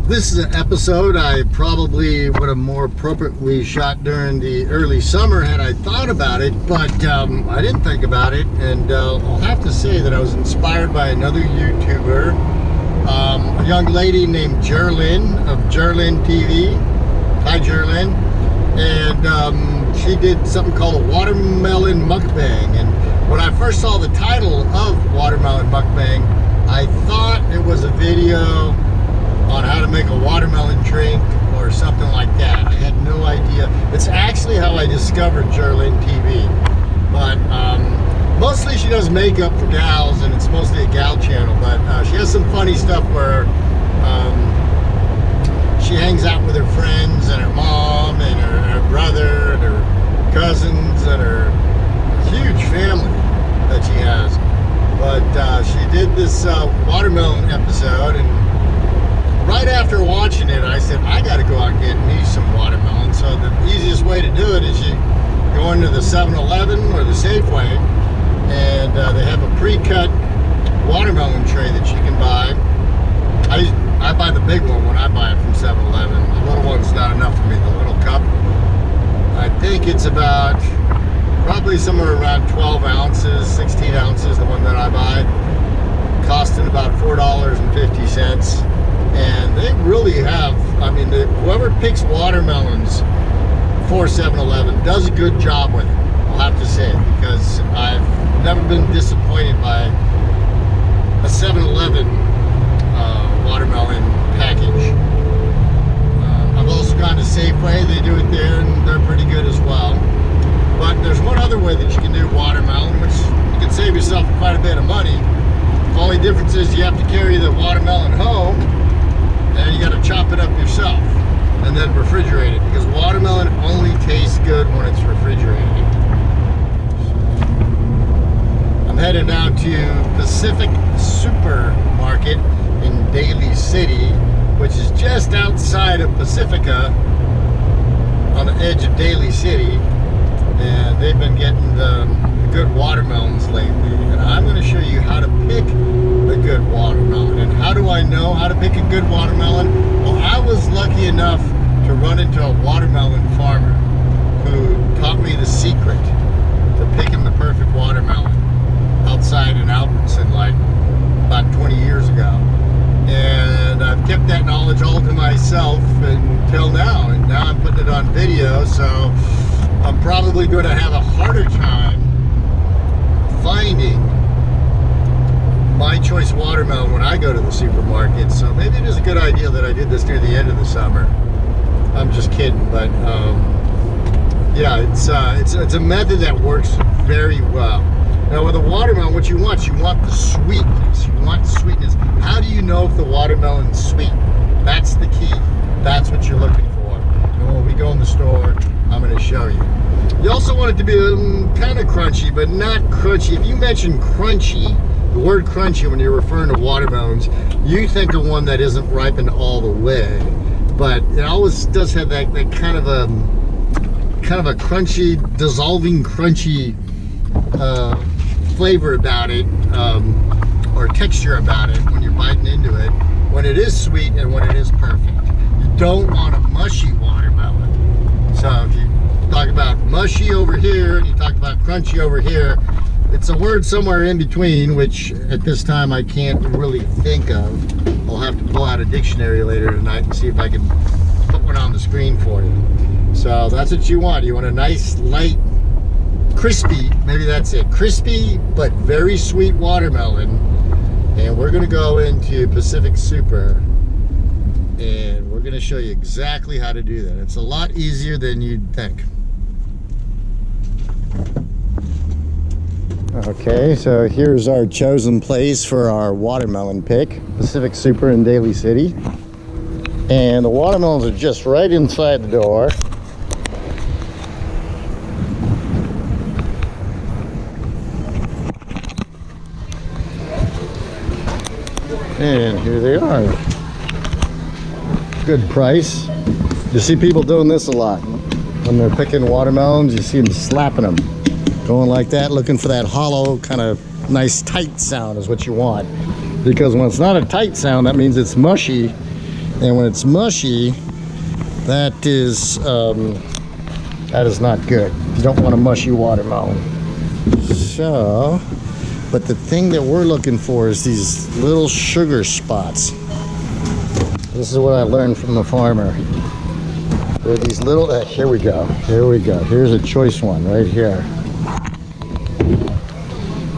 This is an episode I probably would have more appropriately shot during the early summer had I thought about it, but I didn't think about it, and I'll have to say that I was inspired by another YouTuber, a young lady named Jerlyn of Jerlyn TV. Hi Jerlyn. And she did something called a watermelon mukbang, and when I first saw the title of watermelon mukbang, I thought it was a video on how to make a watermelon drink or something like that. I had no idea. It's actually how I discovered Jerlyn TV. But mostly she does makeup for gals, and it's mostly a gal channel. But she has some funny stuff where she hangs out with her friends and her mom and her brother and her cousins and her huge family that she has. But she did this watermelon episode, and right after watching it, I said, I got to go out and get me some watermelon. So the easiest way to do it is you go into the 7-Eleven or the Safeway, and they have a pre-cut watermelon tray that you can buy. I buy the big one when I buy it from 7-Eleven. The little one's not enough for me, the little cup. I think it's about probably somewhere around 12 ounces, 16 ounces, the one that I buy, costing about $4.50. And they really have, I mean, whoever picks watermelons for 7-Eleven does a good job with it, I'll have to say, because I've never been disappointed by a 7-Eleven watermelon package. I've also gone to Safeway, they do it there, and they're pretty good as well. But there's one other way that you can do watermelon, which you can save yourself quite a bit of money. The only difference is you have to carry the watermelon home, and you got to chop it up yourself and then refrigerate it, because watermelon only tastes good when it's refrigerated. I'm headed now to Pacific Supermarket in Daly City, which is just outside of Pacifica on the edge of Daly City, and they've been getting the good watermelons lately, and I'm going to show you how to pick a good watermelon. And how do I know how to pick a good watermelon? Well, I was lucky enough to run into a watermelon farmer who taught me the secret to picking the perfect watermelon outside in Albertson, like about 20 years ago. And I've kept that knowledge all to myself until now, and now I'm putting it on video, so I'm probably going to have a harder time finding my choice watermelon when I go to the supermarket. So maybe it is a good idea that I did this near the end of the summer. I'm just kidding, but yeah, it's a method that works very well. Now with a watermelon, what you want the sweetness. You want the sweetness. How do you know if the watermelon's sweet? That's the key. That's what you're looking for. And when we go in the store, I'm going to show you. You also want it to be kind of crunchy, but not crunchy. If you mention crunchy, the word crunchy, when you're referring to watermelons, you think of one that isn't ripened all the way. But it always does have that kind of a crunchy, dissolving crunchy flavor about it, or texture about it when you're biting into it, when it is sweet and when it is perfect. You don't want a mushy watermelon. So if you talk about mushy over here and you talk about crunchy over here, it's a word somewhere in between, which at this time I can't really think of. I'll have to pull out a dictionary later tonight and see if I can put one on the screen for you. So that's what you want. You want a nice, light, crispy, maybe that's it, crispy but very sweet watermelon. And we're going to go into Pacific Super, and we're going to show you exactly how to do that. It's a lot easier than you'd think. Okay, so here's our chosen place for our watermelon pick, Pacific Super in Daly City. And the watermelons are just right inside the door. And here they are. Good price. You see people doing this a lot. When they're picking watermelons, you see them slapping them. Going like that, looking for that hollow, kind of nice tight sound is what you want. Because when it's not a tight sound, that means it's mushy And when it's mushy, that is not good. You don't want a mushy watermelon. So, but the thing that we're looking for is these little sugar spots. This is what I learned from the farmer. There are these little, here we go. Here's a choice one right here.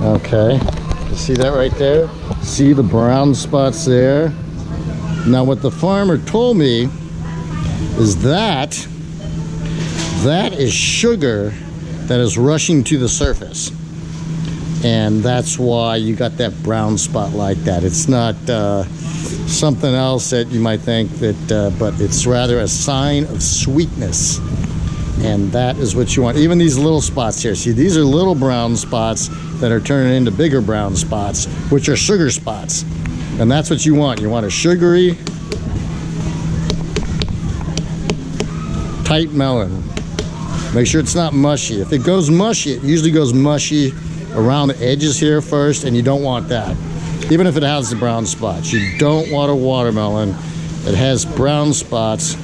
Okay, you see that right there? See the brown spots there? Now what the farmer told me is that is sugar that is rushing to the surface. And that's why you got that brown spot like that. It's not something else that you might think that, but it's rather a sign of sweetness. And that is what you want. Even these little spots here. See, these are little brown spots that are turning into bigger brown spots, which are sugar spots. And that's what you want. You want a sugary, tight melon. Make sure it's not mushy. If it goes mushy, it usually goes mushy around the edges here first, and you don't want that. Even if it has the brown spots, you don't want a watermelon that has brown spots.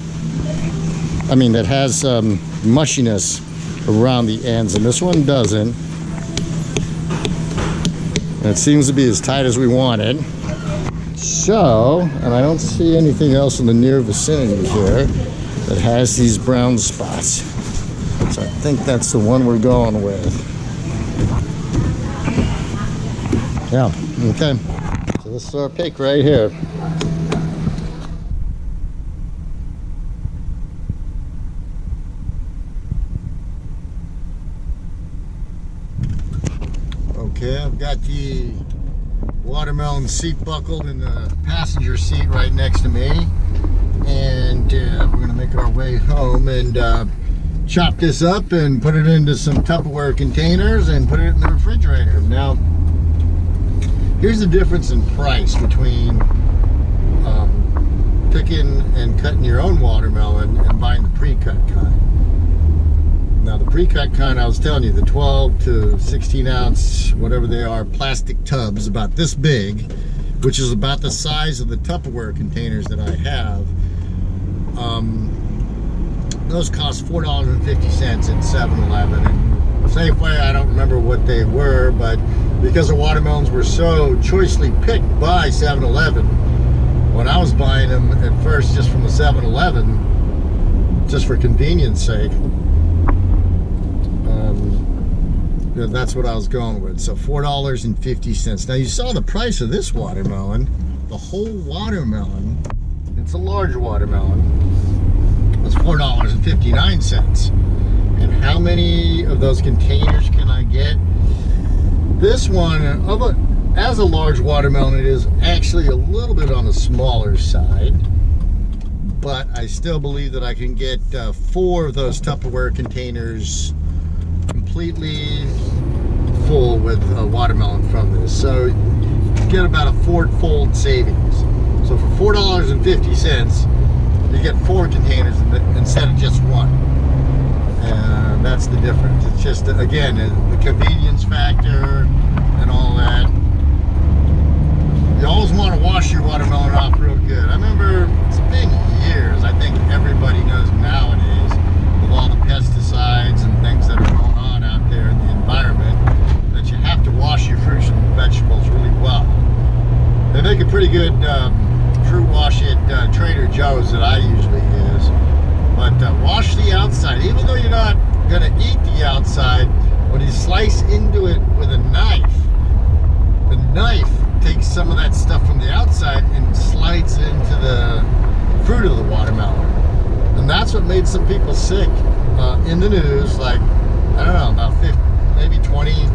I mean, that has mushiness around the ends, and this one doesn't. And it seems to be as tight as we want it. So, and I don't see anything else in the near vicinity here that has these brown spots. So I think that's the one we're going with. Yeah, okay. So this is our pick right here. Okay, I've got the watermelon seat buckled in the passenger seat right next to me, and we're gonna make our way home and chop this up and put it into some Tupperware containers and put it in the refrigerator. Now, here's the difference in price between picking and cutting your own watermelon and buying the pre-cut kind. Now the pre-cut kind, I was telling you, the 12 to 16 ounce, whatever they are, plastic tubs about this big, which is about the size of the Tupperware containers that I have. Those cost $4.50 at 7-Eleven. And Safeway, I don't remember what they were, but because the watermelons were so choicely picked by 7-Eleven, when I was buying them at first just from the 7-Eleven, just for convenience sake, that's what I was going with. So $4.50. Now you saw the price of this watermelon. The whole watermelon, it's a large watermelon, was $4.59. And how many of those containers can I get? This one, as a large watermelon, it is actually a little bit on the smaller side, but I still believe that I can get 4 of those Tupperware containers completely full with watermelon from this. So you get about a 4-fold savings. So for $4.50, you get 4 containers instead of just 1. And that's the difference. It's just, again, the convenience factor and all that. You always want to wash your watermelon off real good. I remember, it's been years, I think everybody knows nowadays, with all the pesticides and things that are going on out there in the environment, that you have to wash your fruits and vegetables really well. They make a pretty good fruit wash at Trader Joe's that I usually use. But wash the outside. Even though you're not going to eat the outside, when you slice into it with a knife, the knife takes some of that stuff from the outside and slides into the fruit of the watermelon. And that's what made some people sick in the news, like, I don't know, about 50, maybe 20,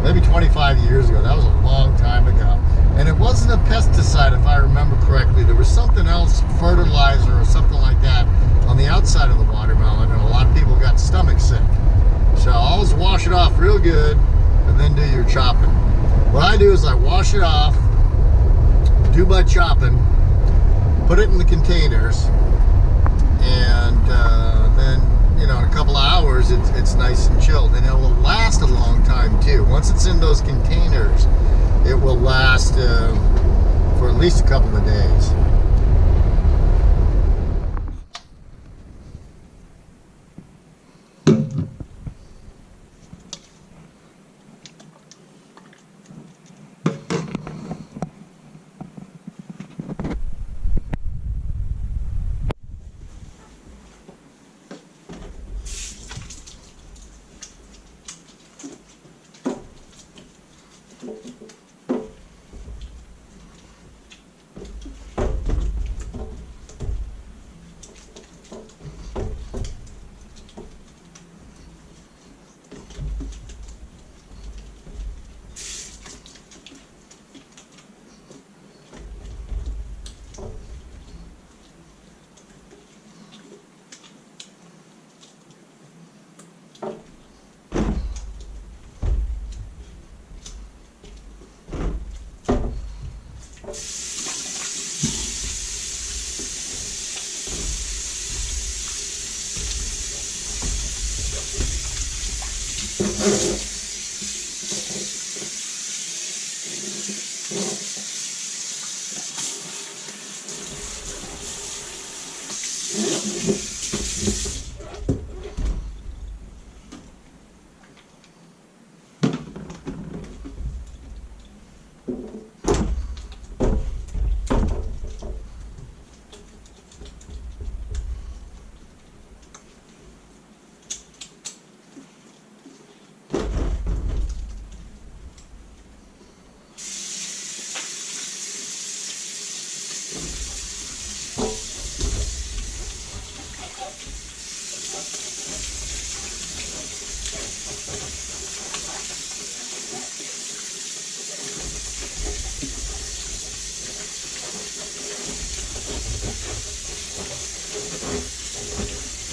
maybe 25 years ago. That was a long time ago. And it wasn't a pesticide, if I remember correctly. There was something else, fertilizer or something like that, on the outside of the watermelon, and a lot of people got stomach sick. So always wash it off real good and then do your chopping. What I do is I wash it off, do my chopping, put it in the containers, and then, you know, in a couple of hours it's nice and chilled, and it will last a long time too. Once it's in those containers, it will last for at least a couple of days.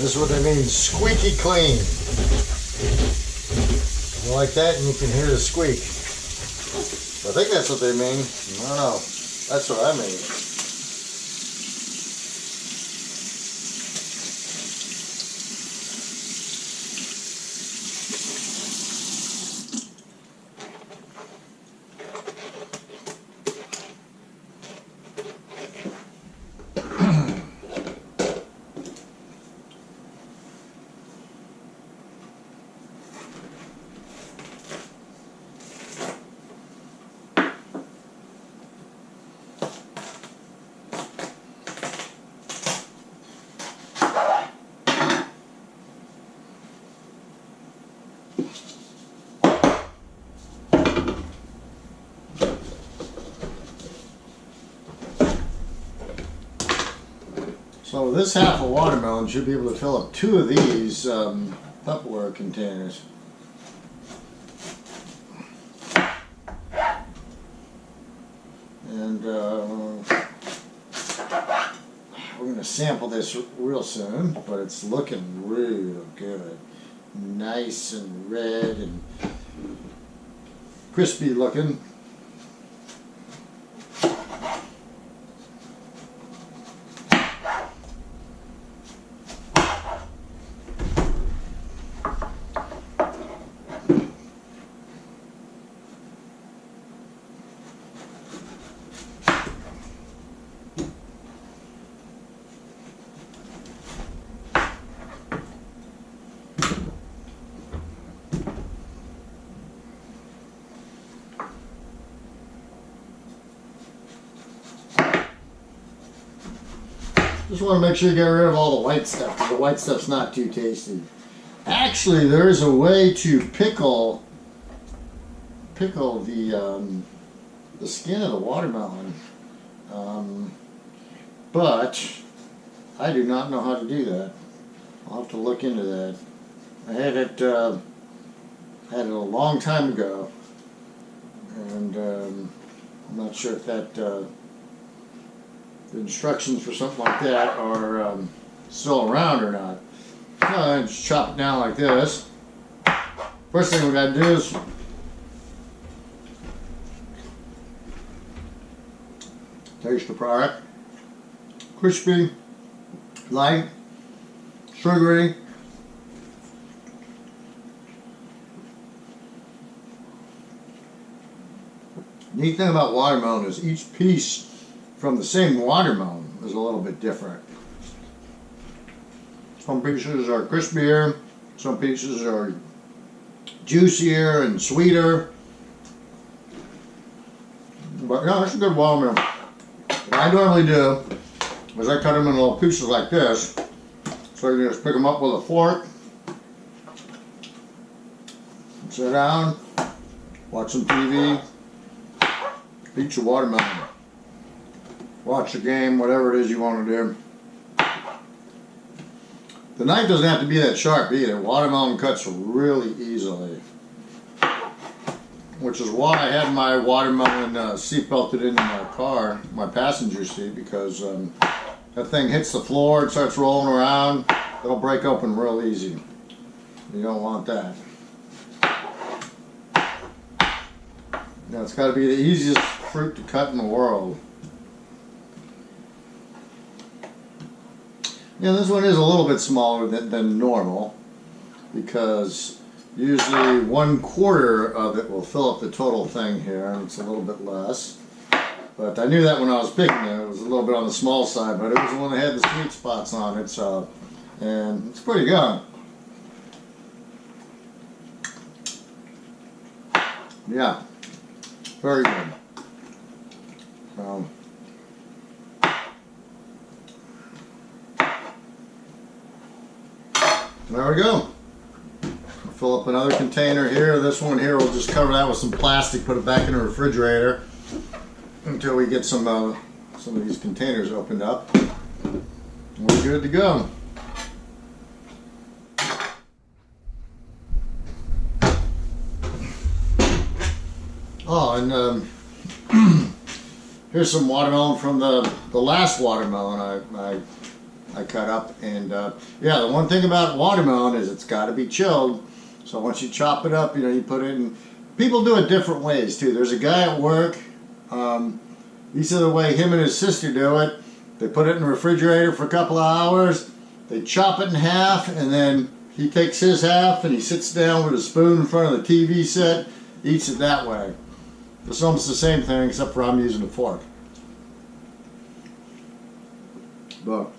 This is what they mean, squeaky clean. You like that, and you can hear the squeak. I think that's what they mean. I don't know. That's what I mean. So this half a watermelon should be able to fill up 2 of these Tupperware containers. And we're going to sample this real soon, but it's looking real good. Nice and red and crispy looking. Just want to make sure you get rid of all the white stuff, because the white stuff's not too tasty. Actually, there is a way to pickle the skin of the watermelon, but I do not know how to do that. I'll have to look into that. I had it a long time ago, and I'm not sure if that the instructions for something like that are still around or not. So just chop it down like this. First thing we got to do is taste the product. Crispy, light, sugary. Neat thing about watermelon is each piece from the same watermelon is a little bit different. Some pieces are crispier, some pieces are juicier and sweeter. But no, it's a good watermelon. What I normally do is I cut them in little pieces like this. So you just pick them up with a fork, sit down, watch some TV, eat your watermelon. Watch the game, whatever it is you want to do. The knife doesn't have to be that sharp either. Watermelon cuts really easily. Which is why I had my watermelon seat belted into my car, my passenger seat, because that thing hits the floor, it starts rolling around, it'll break open real easy. You don't want that. Now it's got to be the easiest fruit to cut in the world. Yeah, this one is a little bit smaller than normal because Usually 1/4 of it will fill up the total thing here, and it's a little bit less. But I knew that when I was picking it. It was a little bit on the small side, but it was the one that had the sweet spots on it, so, and it's pretty good. Yeah, very good. There we go. Fill up another container here. This one here, we'll just cover that with some plastic, put it back in the refrigerator until we get some of these containers opened up. We're good to go. Oh, and here's some watermelon from the last watermelon I cut up. And yeah, the one thing about watermelon is it's got to be chilled. So once you chop it up, you know, you put it in. People do it different ways too. There's a guy at work. These are the way him and his sister do it. They put it in the refrigerator for a couple of hours. They chop it in half, and then he takes his half and he sits down with a spoon in front of the TV set, eats it that way. It's almost the same thing, except for I'm using a fork. But,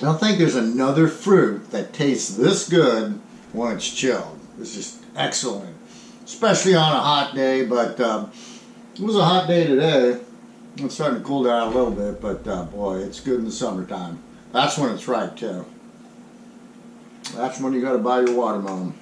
I don't think there's another fruit that tastes this good when it's chilled. It's just excellent, especially on a hot day. But it was a hot day today. It's starting to cool down a little bit, but boy, it's good in the summertime. That's when it's right too. That's when you got to buy your watermelon.